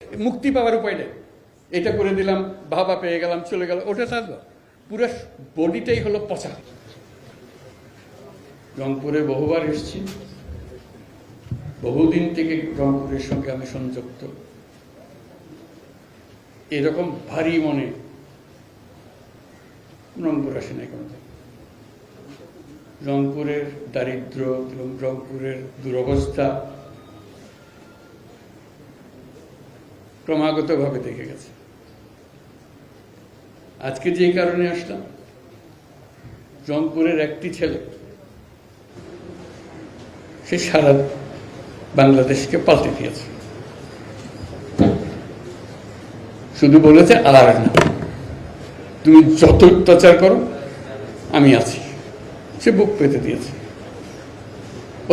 মুক্তি পাওয়ার উপায় নেই, এটা করে দিলাম, বাবা পেয়ে গেলাম, চলে গেল, ওটা তার পুরো বডিটাই হলো পচা। রংপুরে বহুবার এসেছি, বহুদিন থেকে রংপুরের সঙ্গে আমি সংযুক্ত। এরকম ভারী মনে রংপুর আসে নাই কোনোদিন। রংপুরের দারিদ্র এবং রংপুরের দুরবস্থা ক্রমাগতভাবে দেখে গেছে। আজকে যে কারণে আসলাম, রংপুরের একটি ছেলে সে সারা বাংলাদেশকে পাল্টে দিয়েছে। শুধু বলেছে আর না, তুমি যত অত্যাচার করো আমি আছি। সে বুক পেতে দিয়েছে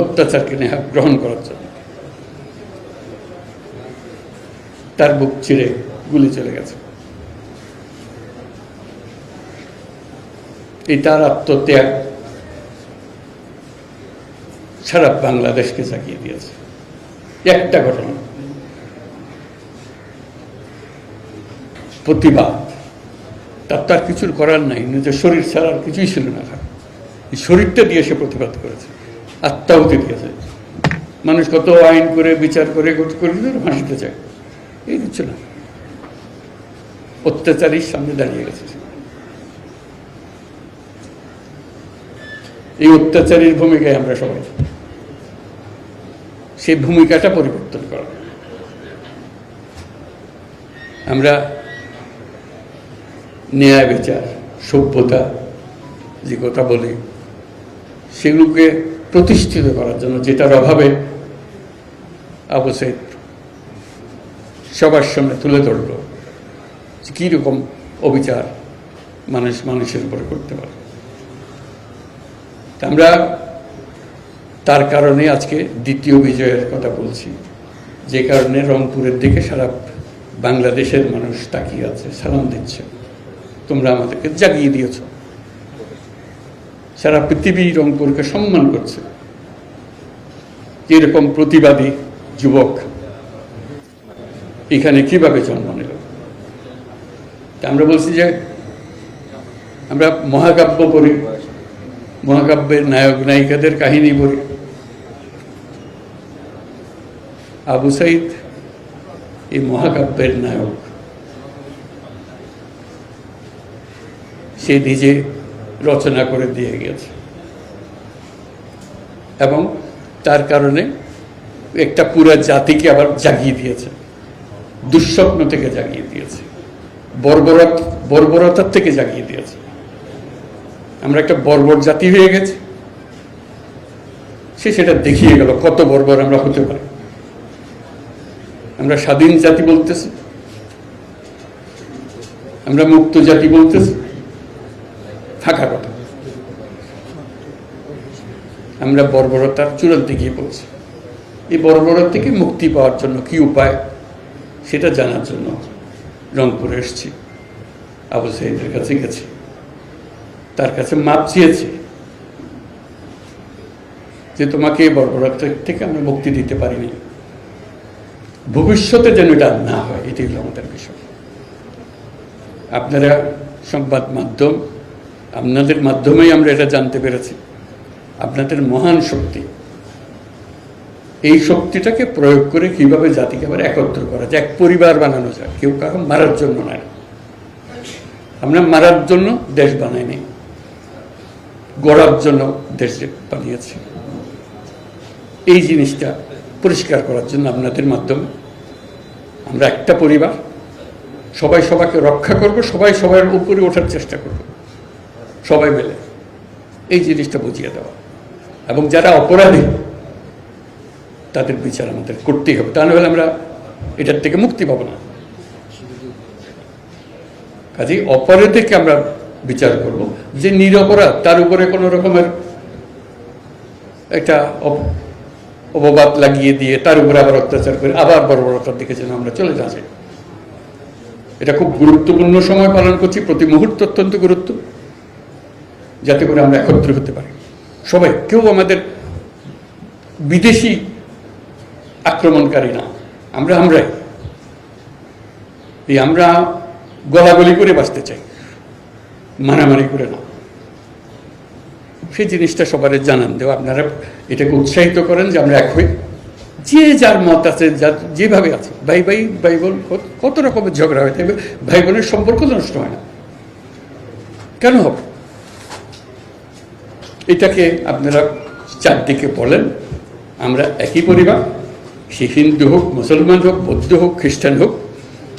অত্যাচারকে গ্রহণ করার জন্য। তার বুক চিরে গুলি চলে গেছে। এই তার আত্মত্যাগ সারা বাংলাদেশকে জাগিয়ে দিয়েছে। একটা ঘটনা, প্রতিবাদ, তার কিছুর করার নাই, নিজের শরীর ছাড়া আর কিছুই ছিল না। এই শরীরটা দিয়ে সে প্রতিবাদ করেছে, আত্মাহুতি দিয়েছে। মানুষ কত আইন করে বিচার করে ফাঁসিতে চায়, এই কিছু না, অত্যাচারীর সামনে দাঁড়িয়ে গেছে। এই অত্যাচারীর ভূমিকায় আমরা সবাই, সেই ভূমিকাটা পরিবর্তন করা। আমরা ন্যায় বিচার, সভ্যতা যে কথা বলি, সেগুলোকে প্রতিষ্ঠিত করার জন্য, যেটার অভাবে আবু সাইদ সবার সামনে তুলে ধরল কীরকম অবিচার মানুষের উপরে করতে পারে। আমরা তার কারণে আজকে দ্বিতীয় বিজয়ের কথা বলছি, যে কারণে রংপুরের দিকে সারা বাংলাদেশের মানুষ তাকিয়ে আছে, সালাম দিচ্ছে। তোমরা আমাদেরকে জাগিয়ে দিয়েছ, সারা পৃথিবী রংপুরকে সম্মান করছে। এরকম প্রতিবাদী যুবক এখানে কিভাবে জন্ম নিল? আমরা বলছি যে আমরা মহাকাব্য পড়ি, মহাকাব্যের নায়ক নায়িকাদের কাহিনী পড়ি। আবু সাইদ এই মহাকাব্যের নায়ক। সে নিজে রচনা করে দিয়ে গেছে এবং তার কারণে একটা পুরা জাতিকে আবার জাগিয়ে দিয়েছে, দুঃস্বপ্ন থেকে জাগিয়ে দিয়েছে, বর্বরতার থেকে জাগিয়ে দিয়েছে। আমরা একটা বর্বর জাতি হয়ে গেছি, সে সেটা দেখিয়ে গেল কত বর্বর আমরা হতে পারি। আমরা স্বাধীন জাতি বলতেছি, আমরা মুক্ত জাতি বলতেছি, ফাঁকা কথা। আমরা বর্বরতার চূড়ান্তে গিয়ে পড়ছি। এই বর্বরতা থেকে মুক্তি পাওয়ার জন্য কি উপায়, সেটা জানার জন্য রংপুরে এসেছি। আবু সাইদের কাছে গেছি, তার কাছে মাপ চেয়েছি যে তোমাকে এই বর্বরতা থেকে আমরা মুক্তি দিতে পারিনি, ভবিষ্যতে যেন এটা না হয়, এটাই হলো আমাদের বিষয়। আপনারা সংবাদ মাধ্যম, আপনাদের মাধ্যমেই আমরা এটা জানতে পেরেছি, আপনাদের মহান শক্তি। এই শক্তিটাকে প্রয়োগ করে কিভাবে জাতিকে আবার একত্র করা যায়, এক পরিবার বানানো যায়। কেউ কারো মারার জন্য নয়, আমরা মারার জন্য দেশ বানাইনি, গড়ার জন্য দেশ বানিয়েছি। এই জিনিসটা পরিষ্কার করার জন্য আপনাদের মাধ্যমে আমরা একটা পরিবার, সবাই সবাইকে রক্ষা করব, সবাই সবার উপরে ওঠার চেষ্টা করব, সবাই মিলে এই জিনিসটা বুঝিয়ে দেওয়া। এবং যারা অপরাধী তাদের বিচার আমাদের করতেই হবে, তা নাহলে আমরা এটার থেকে মুক্তি পাবো না। কাজেই অপরাধীকে আমরা বিচার করব, যে নিরপরাধ তার উপরে কোনো রকমের একটা অপবাদ লাগিয়ে দিয়ে তার উপরে আবার অত্যাচার করে আবার বর্বরতার দিকে যেন আমরা চলে যাচ্ছি। এটা খুব গুরুত্বপূর্ণ সময় পালন করছি, প্রতি মুহূর্ত অত্যন্ত গুরুত্ব, যাতে করে আমরা একত্র হতে পারি সবাই। কেউ আমাদের বিদেশি আক্রমণকারী না, আমরাই। এই আমরা গলাগলি করে বাঁচতে চাই, মারামারি করে না। সেই জিনিসটা সবার জানান দেওয়া, আপনারা এটাকে উৎসাহিত করেন যে আমরা এক হই, যে যার মত আছে, যার যেভাবে আছে, ভাই ভাই ভাই বোন কত রকমের ঝগড়া হয়, তাই ভাই বোনের সম্পর্ক নষ্ট হয় না, কেন হবে? এটাকে আপনারা চারদিকে বলেন আমরা একই পরিবার, সে হিন্দু হোক, মুসলমান হোক, বৌদ্ধ হোক, খ্রিস্টান হোক।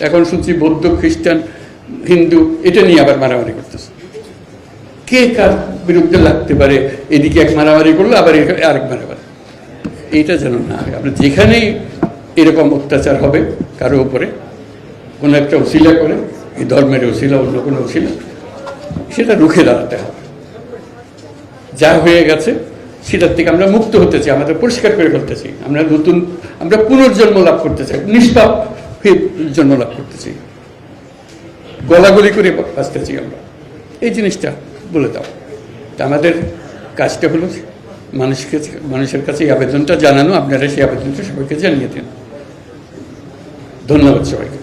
এখন শুনছি বৌদ্ধ, খ্রিস্টান, হিন্দু এটা নিয়ে আবার মারামারি করতেছে, কে কার বিরুদ্ধে লাগতে পারে, এদিকে এক মারামারি করলো আবার আরেক মারামারি। এইটা যেন না হয়। আমরা যেখানেই এরকম অত্যাচার হবে কারো উপরে, কোনো একটা উশিলা করে, এই ধর্মের উশিলা, অন্য কোনো উশিলা, সেটা রুখে দাঁড়াতে হবে। যা হয়ে গেছে সেটার থেকে আমরা মুক্ত হতে চাই, আমাদের পরিষ্কার করে ফেলতে চাই, আমরা পুনর্জন্ম লাভ করতে চাই, নিষ্পাপ জন্ম লাভ করতে চাই, গলাগলি করে বাঁচতে চাই আমরা। এই জিনিসটা বলে দাও। আমাদের কাজটা হলো মানুষের কাছে এই আবেদনটা জানানো, আপনারা সেই আবেদনটা সবাইকে জানিয়ে দেন। ধন্যবাদ সবাইকে।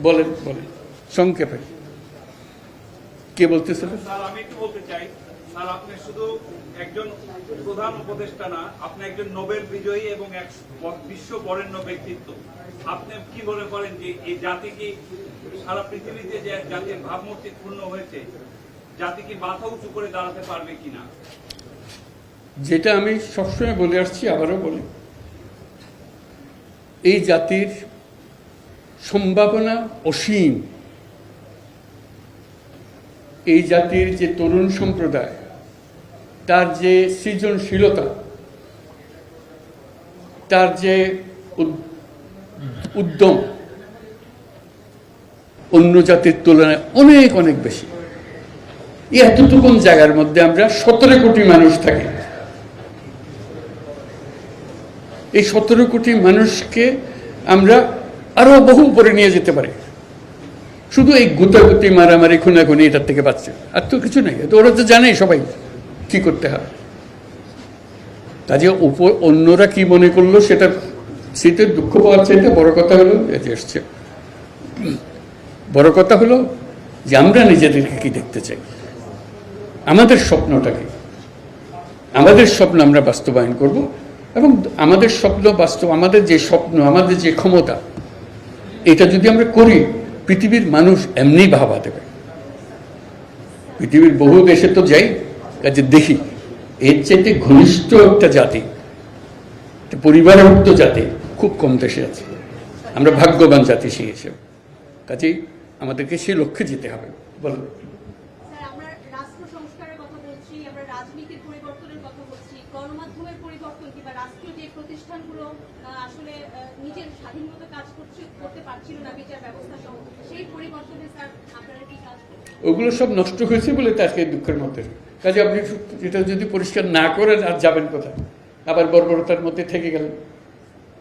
বলেন বলেন সংক্ষেপে কে বলতেছিলেন? স্যার আমি একটু বলতে চাই, স্যার আপনি শুধু একজন প্রধান উপদেষ্টা না, আপনি একজন নোবেল বিজয়ী এবং এক বিশ্ব বরেণ্য ব্যক্তিত্ব। আপনি কি মনে করেন যে এই জাতি কি সারা পৃথিবীতে যে জাতির ভাবমূর্তি পূর্ণ হয়েছে, জাতি কি মাথা উঁচু করে দাঁড়াতে পারবে কিনা? যেটা আমি সবসময় বলে আসছি, আবারও বলি, এই জাতির সম্ভাবনা অসীম। এই জাতির যে তরুণ সম্প্রদায়, তার যে সৃজনশীলতা, তার যে উদ্যম অন্য জাতির তুলনায় অনেক অনেক বেশি। এতটুকুন জায়গার মধ্যে আমরা 17 কোটি মানুষ থাকি। এই 17 কোটি মানুষকে আমরা আরো বহু উপরে নিয়ে যেতে পারি, শুধু এই গুতাগুতি, মারামারি, খুনাখুনি, এটার থেকে বাঁচছে, আর তো কিছু নেই। তো ওরা তো জানেই সবাই কি করতে হবে। কাজে অন্যরা কি মনে করলো সেটা শীতের দুঃখ পাওয়ার চাইতে বড় কথা হলো যে এসছে, বড় কথা হলো যে আমরা নিজেদেরকে কি দেখতে চাই, আমাদের স্বপ্নটা কি, আমাদের স্বপ্ন আমরা বাস্তবায়ন করব। এবং আমাদের স্বপ্ন বাস্তব, আমাদের যে স্বপ্ন, আমাদের যে ক্ষমতা, এটা যদি আমরা করি, পৃথিবীর মানুষ এমনি ভাবা দেবে। পৃথিবীর বহু দেশে তো যাই, কাজে দেখি এর চাইতে ঘনিষ্ঠ একটা জাতি, পরিবারভুক্ত জাতি খুব কম দেশে আছে। আমরা ভাগ্যবান জাতি সেই হিসেবে। কাজেই আমাদেরকে সেই লক্ষ্যে যেতে হবে। বলুন। আমরা রাষ্ট্র সংস্কারের কথা বলছি, আমরা রাজনীতির পরিবর্তনের কথা বলছি, গণমাধ্যমের পরিবর্তন কিংবা রাষ্ট্রীয় যে প্রতিষ্ঠানগুলো আসলে নিজের স্বাধীন মতো কাজ করতে পারছিল না, বিচার ব্যবস্থা সহ, সেই পরিবর্তনে স্যার আপনারা কি কাজ করছেন? ওগুলো সব নষ্ট হয়েছে বলে তো আজকে দুঃখের মধ্যে। কাজে আপনি এটা যদি পরিষ্কার না করেন আর যাবেন কোথায়? আবার বর্বরতার মধ্যে থেকে গেলেন।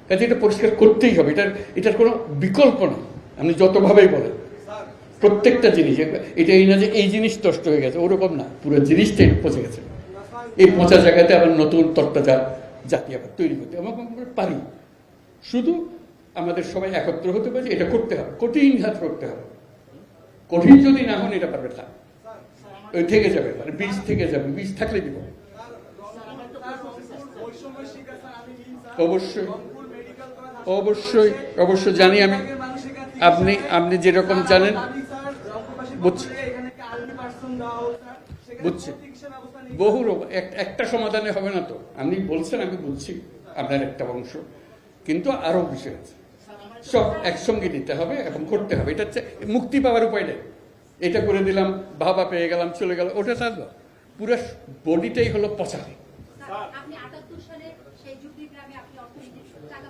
কাজে এটা পরিষ্কার করতেই হবে, এটার কোনো বিকল্প নেই। আপনি যতভাবেই বলেন, প্রত্যেকটা জিনিস, এটা এই না যে এই জিনিস নষ্ট হয়ে গেছে, ওরকম না, পুরো জিনিসটাই পচে গেছে। এই পচা জায়গাতে আবার নতুন তত্ত্বটা জাতি আবার তৈরি করতে আমরা পারি। শুধু আমাদের সবাই একত্র হতে পারে, এটা করতে হবে, কঠিন হাত করতে হবে। কঠিন যদি না হন এটা পারবে না, ওই থেকে যাবে, মানে বীজ থেকে যাবে, বীজ থাকলে দিব। অবশ্যই অবশ্যই অবশ্যই জানি আমি, আপনি যেরকম জানেন, বুঝছি বুঝছি, বহু একটা সমাধানে হবে না তো। আপনি বলছেন, আমি বুঝছি আপনার একটা অংশ, কিন্তু আরো বিষয় আছে, সব একসঙ্গে নিতে হবে এবং করতে হবে। এটা হচ্ছে মুক্তি পাওয়ার উপায় নেই। এটা করে দিলাম, ভাবা পেয়ে গেলাম, চলে গেল, ওটা থাকলো। পুরো বডিটাই হলো পচা। আপনি ৭৮ সালে সেই যুদ্ধ গ্রামে আপনি অর্থনীতির টাকা